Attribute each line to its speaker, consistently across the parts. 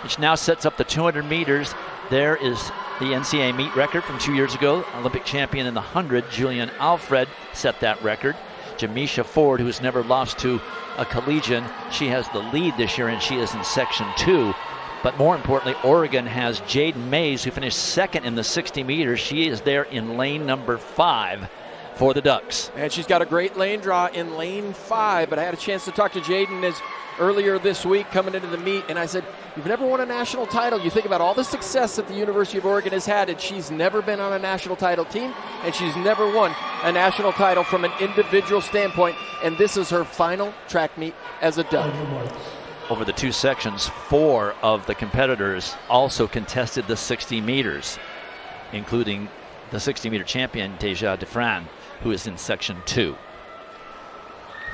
Speaker 1: which now sets up the 200 meters. There is the NCAA meet record from 2 years ago. Olympic champion in the 100, Julian Alfred, set that record. JaMeesia Ford, who has never lost to a collegian, she has the lead this year, and she is in Section 2. But more importantly, Oregon has Jadyn Mays, who finished second in the 60 meters. She is there in lane number 5 for the Ducks.
Speaker 2: And she's got a great lane draw in lane 5, but I had a chance to talk to Jadyn earlier this week coming into the meet, and I said, you've never won a national title. You think about all the success that the University of Oregon has had, and she's never been on a national title team, and she's never won a national title from an individual standpoint, and this is her final track meet as a Duck.
Speaker 1: Over the 2 sections, 4 of the competitors also contested the 60 meters, including the 60-meter champion, Jadyn, who is in Section 2.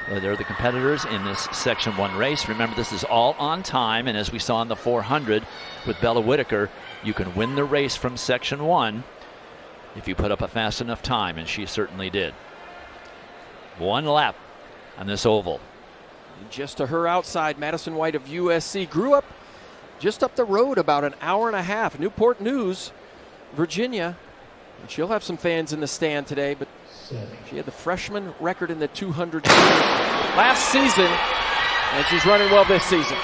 Speaker 1: They're the competitors in this Section 1 race. Remember, this is all on time, and as we saw in the 400 with Bella Whitaker, you can win the race from Section 1 if you put up a fast enough time, and she certainly did. 1 lap on this oval.
Speaker 2: Just to her outside, Madison White of USC grew up just up the road about an hour and a half. Newport News, Virginia. And she'll have some fans in the stand today, but she had the freshman record in the 200 last season, and she's running well this season.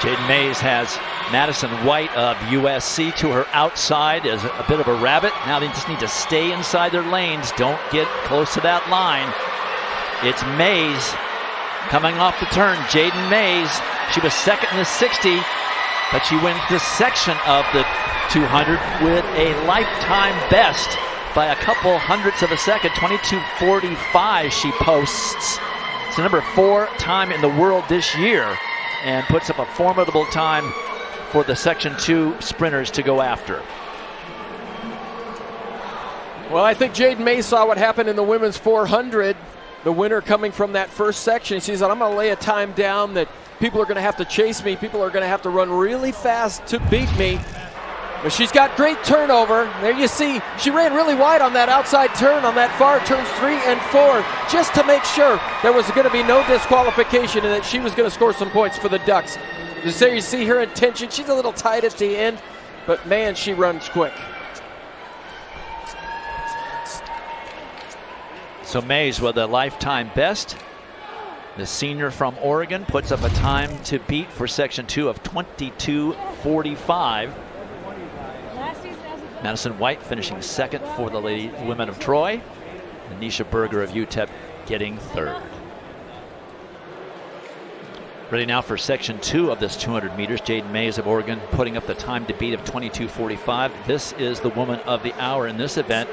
Speaker 1: Jadyn Mays has Madison White of USC to her outside as a bit of a rabbit. Now they just need to stay inside their lanes. Don't get close to that line. It's Mays coming off the turn. Jadyn Mays, she was second in the 60, but she wins this section of the 200 with a lifetime best by a couple hundredths of a second. 22:45 she posts. It's the number 4 time in the world this year, and puts up a formidable time for the Section 2 sprinters to go after.
Speaker 2: Well, I think Jadyn Mays saw what happened in the women's 400. The winner coming from that first section. She said, I'm going to lay a time down that people are going to have to chase me. People are going to have to run really fast to beat me. But she's got great turnover. There you see, she ran really wide on that outside turn, on that far turns 3 and 4, just to make sure there was going to be no disqualification and that she was going to score some points for the Ducks. There you see her intention. She's a little tight at the end, but man, she runs quick.
Speaker 1: So Mays with a lifetime best. The senior from Oregon puts up a time to beat for Section 2 of 22:45. Madison White finishing second for the women of Troy. And Nisha Berger of UTEP getting third. Ready now for Section 2 of this 200 meters. Jadyn Mays of Oregon putting up the time to beat of 22:45. This is the woman of the hour in this event,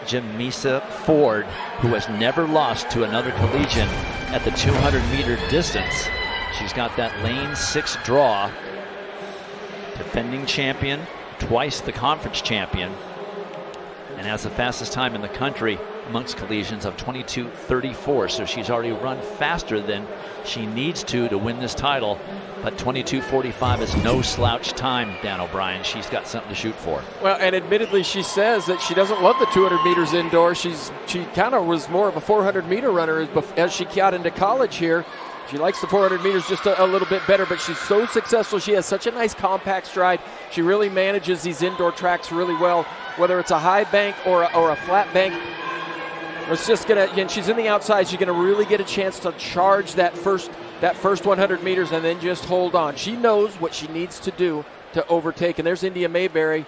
Speaker 1: JaMeesia Ford, who has never lost to another collegian at the 200-meter distance. She's got that lane 6 draw. Defending champion, twice the conference champion, and has the fastest time in the country amongst collegians of 22:34. So she's already run faster than she needs to win this title. But 22:45 is no slouch time, Dan O'Brien. She's got something to shoot for.
Speaker 2: Well, and admittedly, she says that she doesn't love the 200 meters indoors. She kind of was more of a 400-meter runner as she got into college here. She likes the 400 meters just a little bit better, but she's so successful. She has such a nice compact stride. She really manages these indoor tracks really well, whether it's a high bank or a flat bank. It's just gonna, and she's in the outside. She's gonna really get a chance to charge that first 100 meters and then just hold on. She knows what she needs to do to overtake. And there's Indya Mayberry,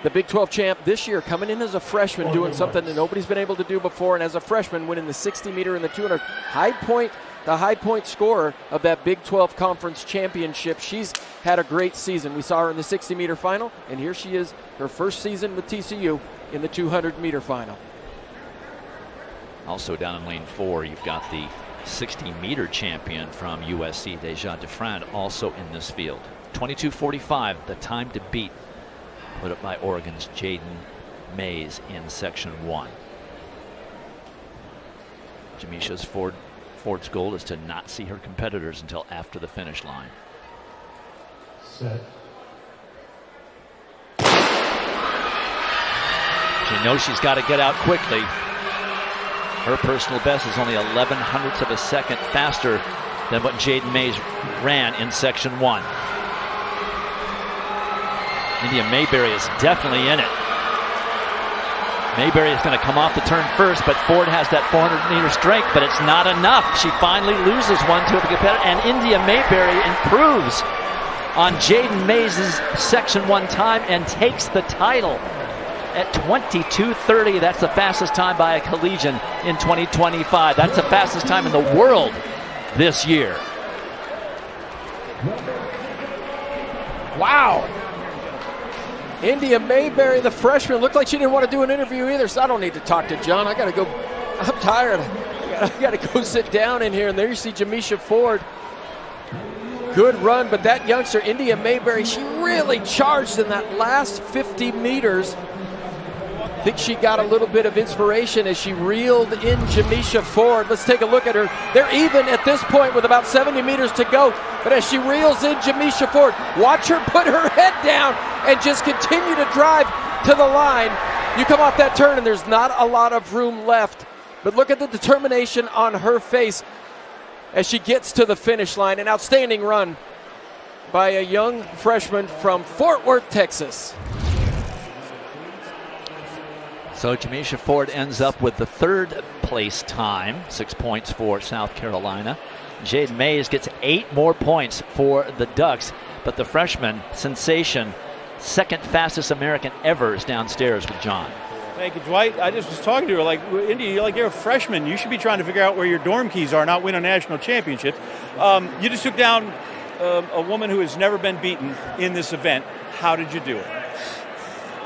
Speaker 2: the Big 12 champ this year, coming in as a freshman, doing something that nobody's been able to do before, and as a freshman winning the 60 meter and the 200 the high point scorer of that Big 12 conference championship. She's had a great season. We saw her in the 60 meter final, and here she is, her first season with TCU in the 200 meter final.
Speaker 1: Also down in lane 4, you've got the 60-meter champion from USC, Jadyn, also in this field. 22:45, the time to beat, put up by Oregon's Jadyn Mays in Section 1. JaMeesia's Ford's goal is to not see her competitors until after the finish line.
Speaker 3: Set.
Speaker 1: She knows she's got to get out quickly. Her personal best is only 11 hundredths of a second faster than what Jadyn Mays ran in section 1. Indya Mayberry is definitely in it. Mayberry is going to come off the turn first, but Ford has that 400-meter strength, but it's not enough. She finally loses one to a competitor, and Indya Mayberry improves on Jadyn Mays' section 1 time and takes the title at 22:30. That's the fastest time by a collegian in 2025. That's the fastest time in the world this year.
Speaker 2: Wow. Indya Mayberry, the freshman, looked like she didn't want to do an interview either, so I don't need to talk to John. I got to go. I'm tired. I got to go sit down in here. And there you see JaMeesia Ford. Good run, but that youngster, Indya Mayberry, she really charged in that last 50 meters. I think she got a little bit of inspiration as she reeled in JaMeesia Ford. Let's take a look at her. They're even at this point with about 70 meters to go. But as she reels in JaMeesia Ford, watch her put her head down and just continue to drive to the line. You come off that turn and there's not a lot of room left. But look at the determination on her face as she gets to the finish line. An outstanding run by a young freshman from Fort Worth, Texas.
Speaker 1: So JaMeesia Ford ends up with the 3rd place time, 6 points for South Carolina. Jadyn Mays gets 8 more points for the Ducks, but the freshman sensation, 2nd fastest American ever, is downstairs with John.
Speaker 4: Thank you, Dwight. I just was talking to her, like, Indya, you're a freshman. You should be trying to figure out where your dorm keys are, not win a national championship. You just took down a woman who has never been beaten in this event. How did you do it?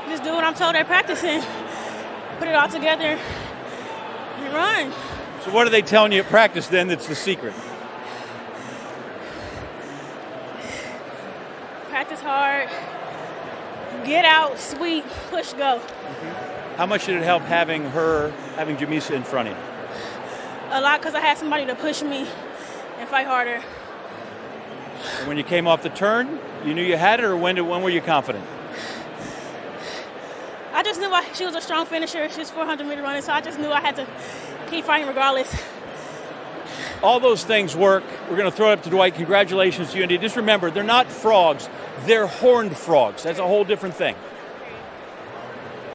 Speaker 5: Just do what I'm told at practicing. Put it all together and run.
Speaker 4: So what are they telling you at practice then that's the secret?
Speaker 5: Practice hard. Get out, sweep, push, go.
Speaker 4: How much did it help having JaMeesia in front of you?
Speaker 5: A lot, because I had somebody to push me and fight harder.
Speaker 4: And when you came off the turn, you knew you had it, or when were you confident?
Speaker 5: I just knew she was a strong finisher. She was 400-meter runner, so I just knew I had to keep fighting regardless.
Speaker 4: All those things work. We're going to throw it up to Dwight. Congratulations to you, Indya. Just remember, they're not frogs. They're horned frogs. That's a whole different thing.